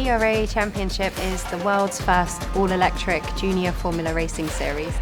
ERA Championship is the world's first all-electric junior Formula racing series.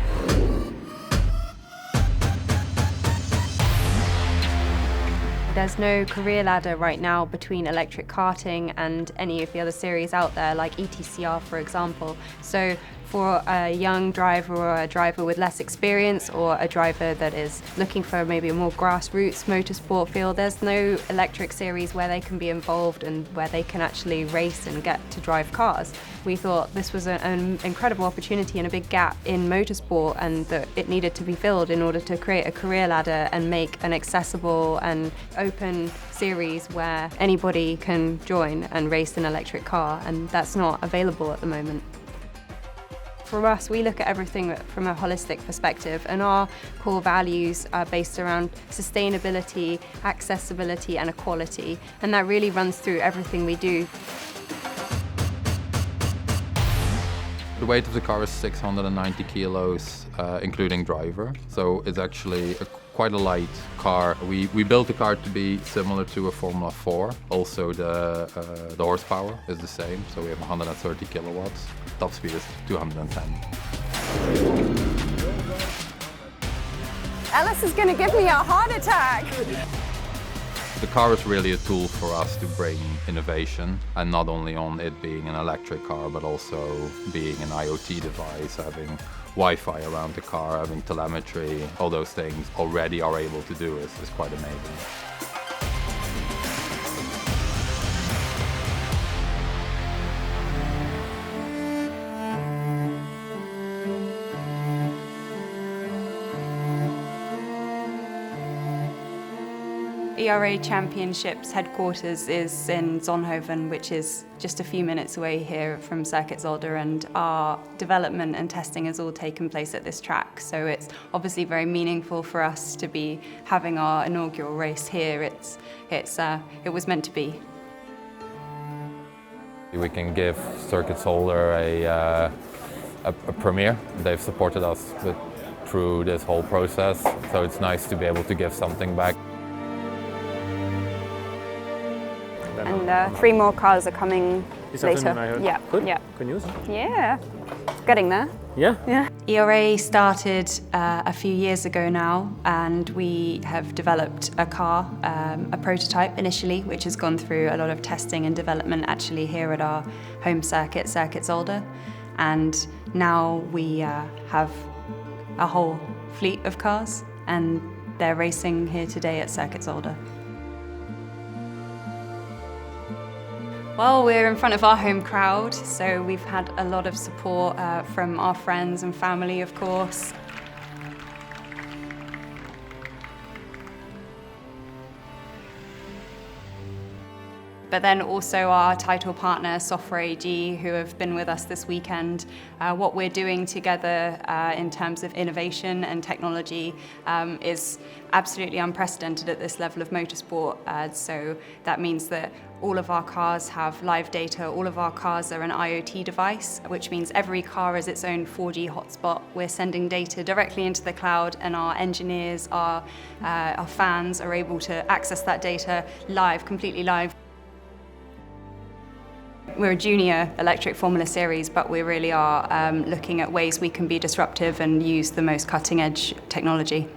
There's no career ladder right now between electric karting and any of the other series out there, like ETCR, for example. So for a young driver or a driver with less experience or a driver that is looking for maybe a more grassroots motorsport field, there's no electric series where they can be involved and where they can actually race and get to drive cars. We thought this was an incredible opportunity and a big gap in motorsport, and that it needed to be filled in order to create a career ladder and make an accessible and open series where anybody can join and race an electric car, and that's not available at the moment. For us, we look at everything from a holistic perspective, and our core values are based around sustainability, accessibility and equality, and that really runs through everything we do. The weight of the car is 690 kilos, including driver, so it's actually quite a light car. We built the car to be similar to a Formula 4. Also the horsepower is the same, so we have 130 kilowatts. Top speed is 210. Alice is going to give me a heart attack. The car is really a tool for us to bring innovation, and not only on it being an electric car, but also being an IoT device, having Wi-Fi around the car, having telemetry. All those things already are able to do is quite amazing. ERA Championships headquarters is in Zonhoven, which is just a few minutes away here from Circuit Zolder, and our development and testing has all taken place at this track. So it's obviously very meaningful for us to be having our inaugural race here. It was meant to be. We can give Circuit Zolder a premiere. They've supported us through this whole process, so it's nice to be able to give something back. And 3 more cars are coming later. I heard. Yeah. Good. Yeah. Good news. Yeah. Getting there. Yeah. Yeah. ERA started a few years ago now, and we have developed a car, a prototype initially, which has gone through a lot of testing and development actually here at our home circuit, Circuit Zolder. And now we have a whole fleet of cars, and they're racing here today at Circuit Zolder. Well, we're in front of our home crowd, so we've had a lot of support from our friends and family, of course. But then also our title partner, Software AG, who have been with us this weekend. What we're doing together in terms of innovation and technology is absolutely unprecedented at this level of motorsport. So that means that all of our cars have live data, all of our cars are an IoT device, which means every car is its own 4G hotspot. We're sending data directly into the cloud, and our engineers, our fans are able to access that data live, completely live. We're a junior electric Formula series, but we really are looking at ways we can be disruptive and use the most cutting-edge technology.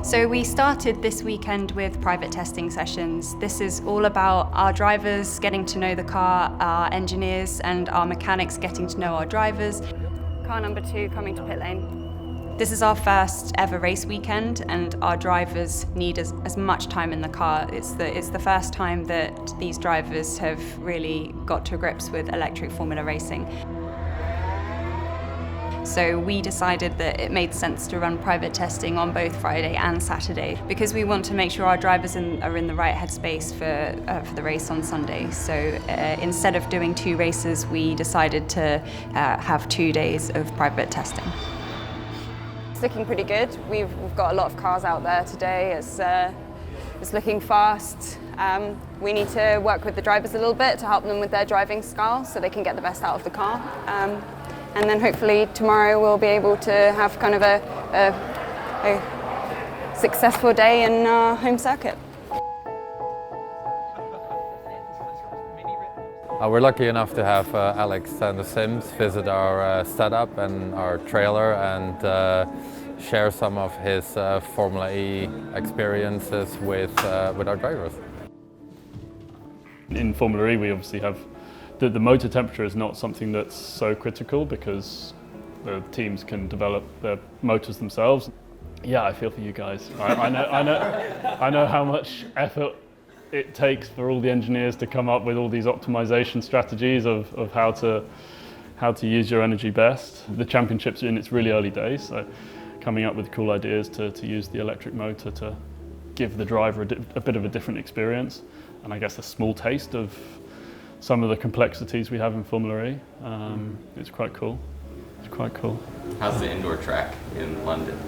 So we started this weekend with private testing sessions. This is all about our drivers getting to know the car, our engineers and our mechanics getting to know our drivers. Car number 2 coming to pit lane. This is our first ever race weekend, and our drivers need as much time in the car. It's the first time that these drivers have really got to grips with electric Formula racing. So we decided that it made sense to run private testing on both Friday and Saturday, because we want to make sure our drivers are in the right headspace for the race on Sunday. So instead of doing 2 races, we decided to have 2 days of private testing. It's looking pretty good. We've got a lot of cars out there today. It's looking fast. We need to work with the drivers a little bit to help them with their driving style so they can get the best out of the car. And then hopefully tomorrow we'll be able to have kind of a successful day in our home circuit. We're lucky enough to have Alex and the Sims visit our setup and our trailer and share some of his Formula E experiences with our drivers. In Formula E we obviously have the motor temperature is not something that's so critical because the teams can develop their motors themselves. Yeah, I feel for you guys. I know how much effort it takes for all the engineers to come up with all these optimization strategies of how to use your energy best. The championship's in its really early days, so coming up with cool ideas to use the electric motor to give the driver a bit of a different experience, and I guess a small taste of some of the complexities we have in Formula E. It's quite cool. It's quite cool. How's the indoor track in London?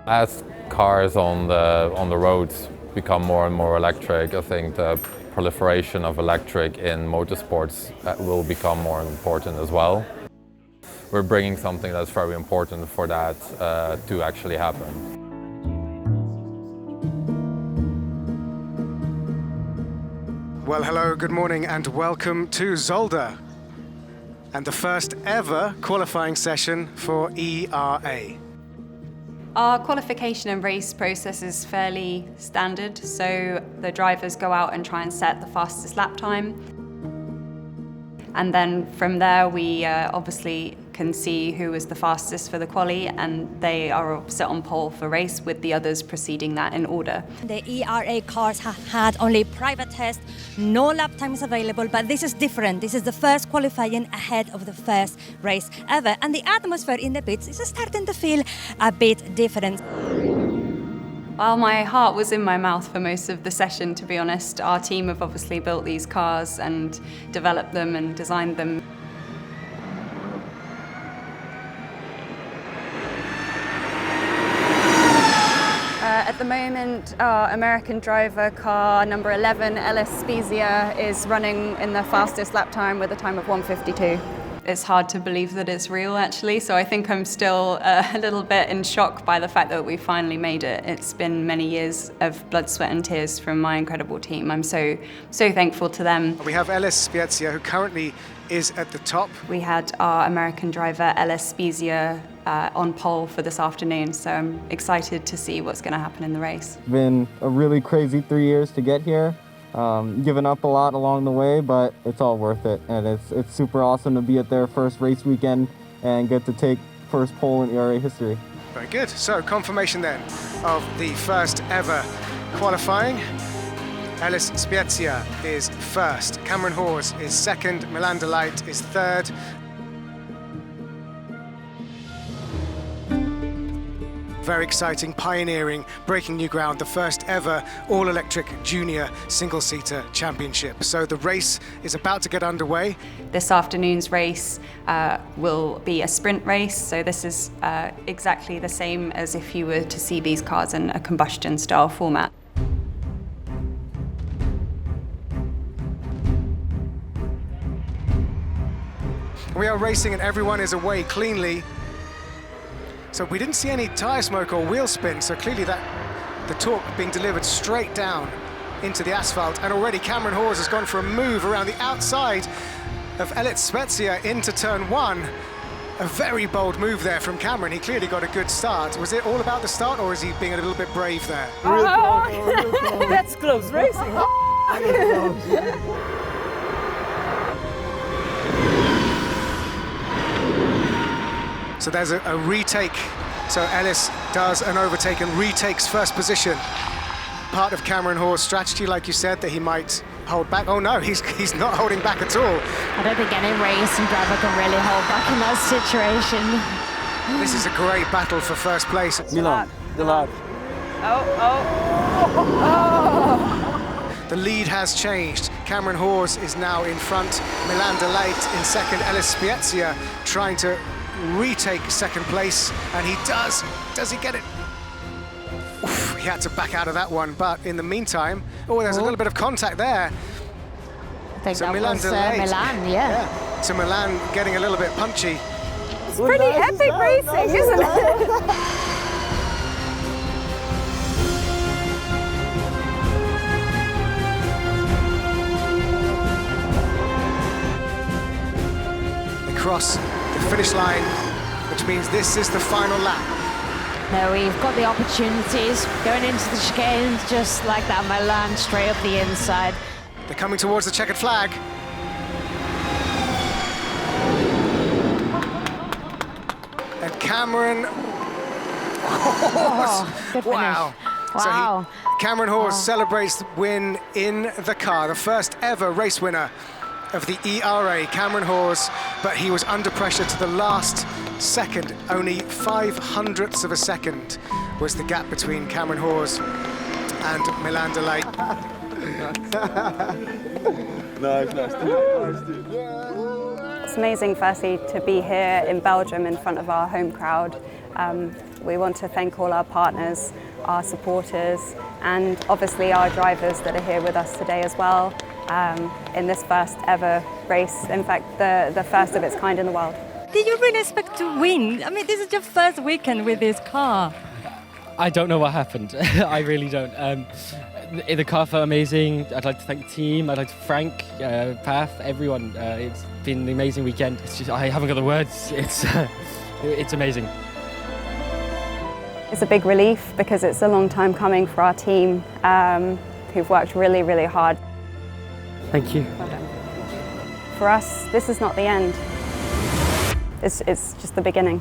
As cars on the roads become more and more electric, I think the proliferation of electric in motorsports will become more important as well. We're bringing something that's very important for that to actually happen. Well, hello, good morning, and welcome to Zolder, and the first ever qualifying session for ERA. Our qualification and race process is fairly standard, so the drivers go out and try and set the fastest lap time. And then from there we obviously can see who was the fastest for the quali, and they are set on pole for race with the others preceding that in order. The ERA cars have had only private tests, no lap times available, but this is different. This is the first qualifying ahead of the first race ever, and the atmosphere in the pits is starting to feel a bit different. Well, my heart was in my mouth for most of the session, to be honest. Our team have obviously built these cars and developed them and designed them. At the moment, our American driver car number 11, Ellis Spezia, is running in the fastest lap time with a time of 1:52. It's hard to believe that it's real, actually, so I think I'm still a little bit in shock by the fact that we finally made it. It's been many years of blood, sweat and tears from my incredible team. I'm so thankful to them. We have Ellis Spezia, who currently is at the top. We had our American driver, Ellis Spezia, on pole for this afternoon, so I'm excited to see what's going to happen in the race. It's been a really crazy 3 years to get here. Given up a lot along the way, but it's all worth it, and it's super awesome to be at their first race weekend and get to take first pole in ERA history. Very good. So confirmation then of the first ever qualifying. Ellis Spezia is first, Cameron Hawes is second, Milan Delight is third. Very exciting, pioneering, breaking new ground, the first ever all-electric junior single-seater championship. So the race is about to get underway. This afternoon's race will be a sprint race, so this is exactly the same as if you were to see these cars in a combustion-style format. We are racing and everyone is away cleanly. So we didn't see any tyre smoke or wheel spin, so clearly that the torque being delivered straight down into the asphalt. And already Cameron Hawes has gone for a move around the outside of Ellis Spezia into turn one. A very bold move there from Cameron. He clearly got a good start. Was it all about the start, or is he being a little bit brave there? That's close racing. So there's a retake. So Ellis does an overtake and retakes first position. Part of Cameron Hawes' strategy, like you said, that he might hold back. Oh no, he's not holding back at all. I don't think any racing driver can really hold back in that situation. This is a great battle for first place. Milan, Delight. The lead has changed. Cameron Hawes is now in front. Milan Delight in second. Ellis Spezia trying to retake second place, and he does. Does he get it? Oof, he had to back out of that one, but in the meantime, there's a little bit of contact there. I think so that Milan was delayed. Milan, yeah. So Milan getting a little bit punchy. It's pretty epic racing, isn't it? across the finish line, which means this is the final lap. No, we've got the opportunities going into the chicane, just like that Milan, straight up the inside. They're coming towards the checkered flag. And Cameron Good wow. finish. Wow. So Cameron Hawes celebrates the win in the car, the first ever race winner of the ERA, Cameron Hawes, but he was under pressure to the last second. Only 5/100ths of a second was the gap between Cameron Hawes and Milan Delay. It's amazing, firstly, to be here in Belgium in front of our home crowd. We want to thank all our partners, our supporters, and obviously our drivers that are here with us today as well, in this first ever race, in fact, the first of its kind in the world. Did you really expect to win? I mean, this is your first weekend with this car. I don't know what happened. I really don't. The car felt amazing. I'd like to thank the team. I'd like to thank Path, everyone. It's been an amazing weekend. It's just, I haven't got the words. It's amazing. It's a big relief because it's a long time coming for our team, who've worked really, really hard. Thank you. Well done. For us, this is not the end. It's just the beginning.